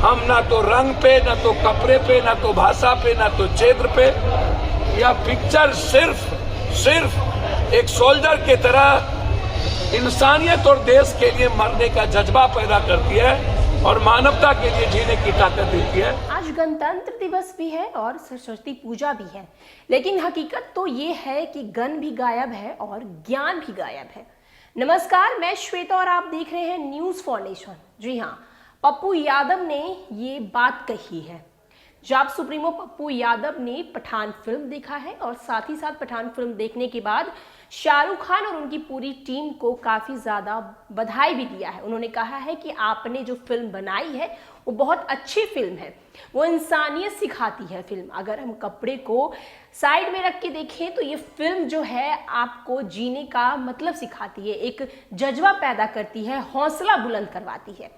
हम ना तो रंग पे, ना तो कपड़े पे, ना तो भाषा पे, ना तो क्षेत्र पे। यह पिक्चर सिर्फ एक सोल्जर की तरह इंसानियत और देश के लिए मरने का जज्बा पैदा करती है और मानवता के लिए जीने की ताकत देती है। आज गणतंत्र दिवस भी है और सरस्वती पूजा भी है, लेकिन हकीकत तो ये है कि गन भी गायब है और ज्ञान भी गायब है। नमस्कार, मैं श्वेता और आप देख रहे हैं न्यूज़ फॉर नेशन। जी हाँ, पप्पू यादव ने ये बात कही है। जाप सुप्रीमो पप्पू यादव ने पठान फिल्म देखा है और साथ ही साथ पठान फिल्म देखने के बाद शाहरुख खान और उनकी पूरी टीम को काफ़ी ज़्यादा बधाई भी दिया है। उन्होंने कहा है कि आपने जो फिल्म बनाई है वो बहुत अच्छी फिल्म है, वो इंसानियत सिखाती है फिल्म। अगर हम कपड़े को साइड में रख के देखें तो ये फिल्म जो है आपको जीने का मतलब सिखाती है, एक जज्बा पैदा करती है, हौसला बुलंद करवाती है।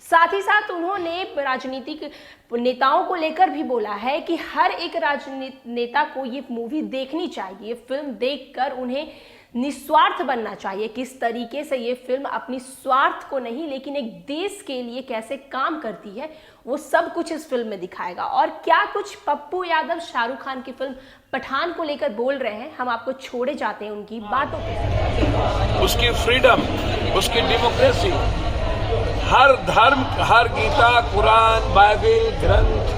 साथ ही साथ उन्होंने राजनीतिक नेताओं को लेकर भी बोला है कि हर एक राजनीतिक नेता को ये मूवी देखनी चाहिए, ये फिल्म देखकर उन्हें निस्वार्थ बनना चाहिए। किस तरीके से ये फिल्म अपनी स्वार्थ को नहीं लेकिन एक देश के लिए कैसे काम करती है वो सब कुछ इस फिल्म में दिखाएगा। और क्या कुछ पप्पू यादव शाहरुख खान की फिल्म पठान को लेकर बोल रहे हैं, हम आपको छोड़े जाते हैं उनकी बातों पे। उसकी फ्रीडम, उसकी डेमोक्रेसी, हर धर्म, हर गीता, कुरान, बाइबल, ग्रंथ,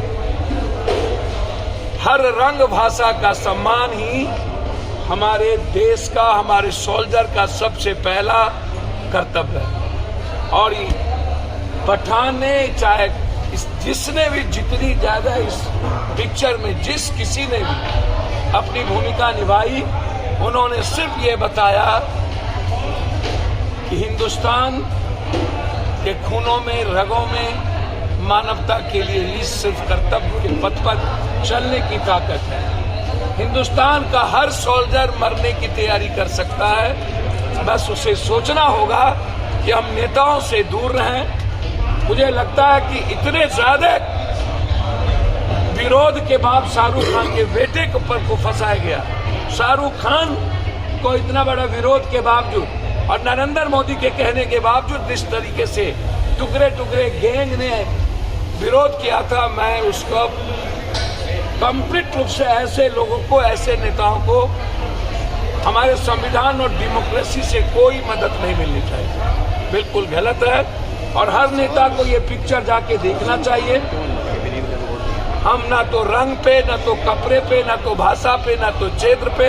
हर रंग भाषा का सम्मान ही हमारे देश का, हमारे सोल्जर का सबसे पहला कर्तव्य है। और पठान ने चाहे जिसने भी जितनी ज्यादा इस पिक्चर में जिस किसी ने भी अपनी भूमिका निभाई, उन्होंने सिर्फ ये बताया कि हिंदुस्तान के खूनों में, रगों में मानवता के लिए इस सिर्फ कर्तव्य के पथ पर चलने की ताकत है। हिंदुस्तान का हर सोल्जर मरने की तैयारी कर सकता है, बस उसे सोचना होगा कि हम नेताओं से दूर रहें। मुझे लगता है कि इतने ज्यादा विरोध के बाद शाहरुख खान के बेटे को फंसाया गया। शाहरुख खान को इतना बड़ा विरोध के बावजूद और नरेंद्र मोदी के कहने के बावजूद जिस तरीके से टुकड़े टुकड़े गैंग ने विरोध किया था, मैं उसको कंप्लीट रूप से ऐसे लोगों को, ऐसे नेताओं को हमारे संविधान और डेमोक्रेसी से कोई मदद नहीं मिलनी चाहिए। बिल्कुल गलत है और हर नेता को ये पिक्चर जाके देखना चाहिए। हम ना तो रंग पे, ना तो कपड़े पे, ना तो भाषा पे, ना तो क्षेत्र पे।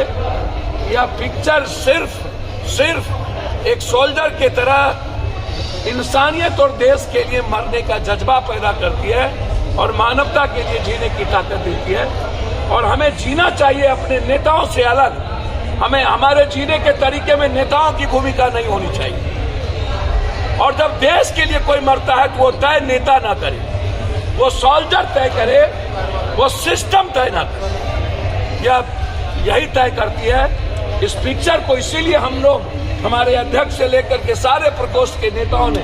यह पिक्चर सिर्फ एक सोल्जर की तरह इंसानियत और देश के लिए मरने का जज्बा पैदा करती है और मानवता के लिए जीने की ताकत देती है। और हमें जीना चाहिए अपने नेताओं से अलग। हमें हमारे जीने के तरीके में नेताओं की भूमिका नहीं होनी चाहिए। और जब देश के लिए कोई मरता है तो वो तय नेता ना करे, वो सोल्जर तय करे, वो सिस्टम तय ना करे। यही तय करती है। इस पिक्चर को इसीलिए हम लोग, हमारे अध्यक्ष से लेकर के सारे प्रकोष्ठ के नेताओं ने,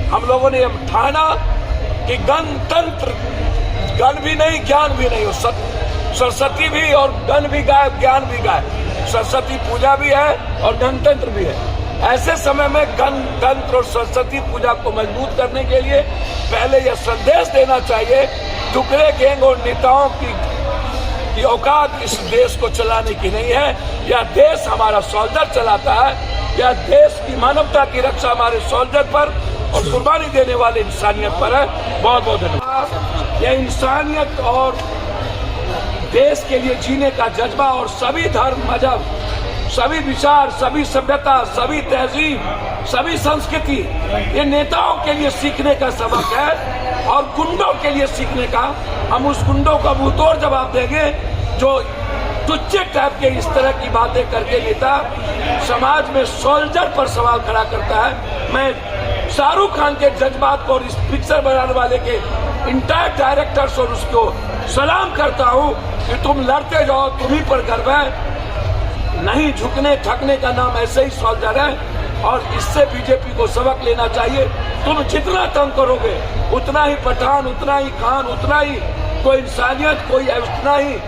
हम लोगों ने ठाना कि गणतंत्र, गण भी नहीं, ज्ञान भी नहीं हो। सरस्वती भी और गण भी गायब, ज्ञान भी गायब। सरस्वती पूजा भी है और गणतंत्र भी है। ऐसे समय में गणतंत्र और सरस्वती पूजा को मजबूत करने के लिए पहले यह संदेश देना चाहिए, टुकड़े गैंग और नेताओं की औकात इस देश को चलाने की नहीं है। यह देश हमारा सोल्जर चलाता है। यह देश की मानवता की रक्षा हमारे सोल्जर पर और कुर्बानी देने वाले इंसानियत पर है। बहुत बहुत धन्यवाद। यह इंसानियत और देश के लिए जीने का जज्बा और सभी धर्म, मजहब, सभी विचार, सभी सभ्यता, सभी तहजीब, सभी संस्कृति, ये नेताओं के लिए सीखने का सबक है और गुंडों के लिए सीखने का। हम उस गुंडों का मुंहतोड़ जवाब देंगे जो तुच्छ टाइप के इस तरह की बातें करके नेता समाज में सोल्जर पर सवाल खड़ा करता है। मैं शाहरुख खान के जज्बात को और इस पिक्चर बनाने वाले के इंटायर डायरेक्टर्स और उसको सलाम करता हूं कि तुम लड़ते जाओ, तुम्ही पर गर्व है। नहीं झुकने ठकने का नाम ऐसे ही सोल्जर है और इससे बीजेपी को सबक लेना चाहिए। तुम जितना तंग करोगे उतना ही पठान, उतना ही खान, उतना ही कोई इंसानियत, कोई उतना ही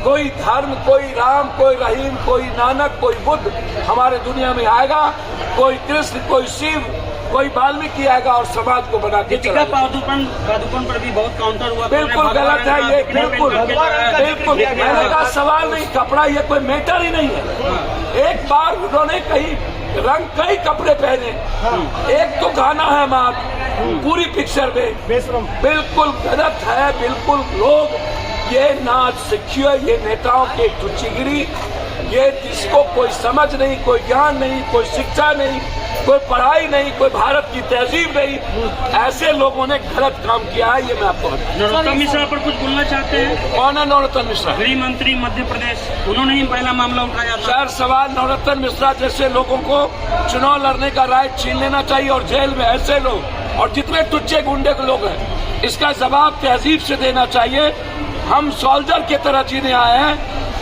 कोई धर्म, कोई राम, कोई रहीम, कोई नानक, कोई बुद्ध हमारे दुनिया में आएगा। कोई कृष्ण, कोई शिव, कोई वाल्मीकि आएगा और समाज को बना के दीपिका पादुकोण पर भी बहुत काउंटर हुआ। बिल्कुल गलत है ये, बिल्कुल बिल्कुल। मैंने कहा सवाल नहीं, कपड़ा ये कोई मैटर ही नहीं है। एक बार उन्होंने कई कपड़े पहने, एक तो गाना है मात पूरी पिक्चर में, बिल्कुल गलत है। बिल्कुल लोग ये नाच सीखिए, ये नेताओं की टुच्चीगिरी, ये जिसको कोई समझ नहीं, कोई ज्ञान नहीं, कोई शिक्षा नहीं, कोई पढ़ाई नहीं, कोई भारत की तहजीब नहीं, ऐसे लोगों ने गलत काम किया है। ये मैं आपको नरोत्तम मिश्रा पर कुछ बोलना चाहते हैं? कौन है नरोत्तम मिश्रा? गृह मंत्री मध्य प्रदेश, उन्होंने ही पहला मामला उठाया था। सर सवाल, नरोत्तम मिश्रा जैसे लोगों को चुनाव लड़ने का राइट छीन लेना चाहिए और जेल में ऐसे लोग और जितने टुच्चे गुंडे के लोग हैं, इसका जवाब तहजीब से देना चाहिए। हम सोल्जर की तरह जीने आए हैं,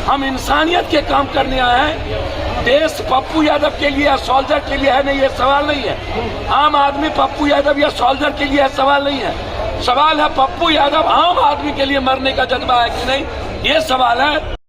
हम इंसानियत के काम करने आए हैं। देश पप्पू यादव के लिए या सोल्जर के लिए है नहीं, ये सवाल नहीं है। आम आदमी पप्पू यादव या सोल्जर के लिए सवाल नहीं है। सवाल है पप्पू यादव आम आदमी के लिए मरने का जज्बा है कि नहीं, ये सवाल है।